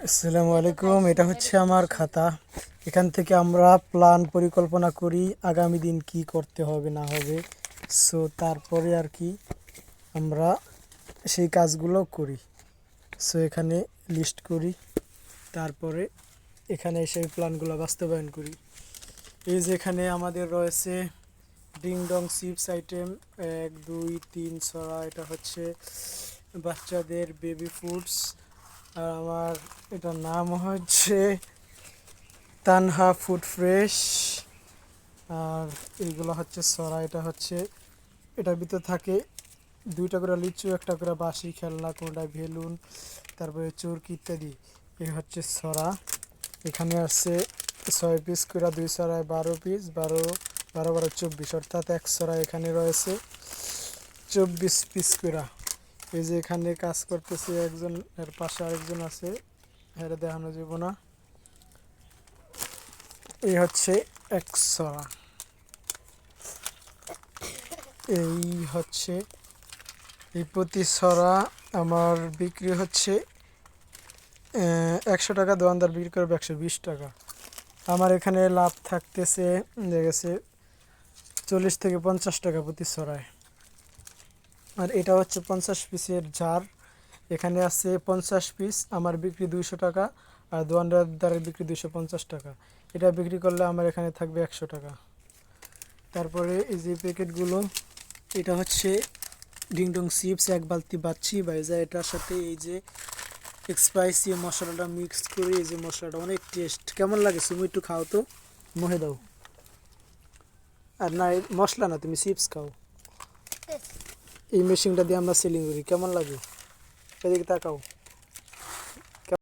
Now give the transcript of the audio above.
আসসালামু আলাইকুম। এটা হচ্ছে আমার খাতা। এখান থেকে আমরা প্ল্যান পরিকল্পনা করি আগামী দিন কি করতে হবে না হবে। সো তারপরে আর কি আমরা সেই কাজগুলো করি। সো এখানে লিস্ট করি, তারপরে এখানে সেই প্ল্যানগুলো বাস্তবায়ন করি। এই যে এখানে আমাদের রয়েছে ডিং ডং চিপস আইটেম 1 2 3 ছড়া, এটা হচ্ছে বাচ্চাদের বেবি ফুডস। আর আমার এটার নাম হচ্ছে তানহা ফুড ফ্রেশ। আর এইগুলো হচ্ছে সরা, এটা হচ্ছে এটার ভিতরে থাকে 2টা করে লিচু, একটা করে বাঁশি খেলনা, কোনটা বেলুন, তারপরে চুরকি ইত্যাদি। এই হচ্ছে সরা। এখানে আছে 6 পিস করে, 2 সরায় 12 পিস, 12 12 12 24, অর্থাৎ 1 সরায় এখানে রয়েছে 24 পিস করে। এই যে এখানে কাজ করতেছে একজন, এর পাশে আরেকজন আছে, এটা দেখানো যাব না। এই হচ্ছে 1 সরা। এই হচ্ছে এই প্রতি সরা আমার বিক্রি হচ্ছে 100 টাকা, দোকানদার বিক্রি করবে 120 টাকা। আমার এখানে লাভ থাকতেছে দেখেছে 40 থেকে 50 টাকা প্রতি সরায়। আর এটা হচ্ছে 50 পিসের জার। এখানে আছে 50 পিস, আমার বিক্রি 200 টাকা, আর দোকানদারের বিক্রি 250 টাকা। এটা বিক্রি করলে আমার এখানে থাকবে 100 টাকা। তারপরে এই যে প্যাকেটগুলো, এটা হচ্ছে ডিংডং চিপস 1 বালতি বাচ্ছি বাইজা। এটার সাথে এই যে স্পাইসি মশলাটা মিক্স করে, এই যে মশলাটা অনেক টেস্ট। কেমন লাগে তুমি একটু খাও তো, মুখে দাও। আর না, মশলা না, তুমি চিপস খাও। এই মেশিনটা দিয়ে আমরা সেলিং করি, কেমন লাগে এদিকে তাকাও।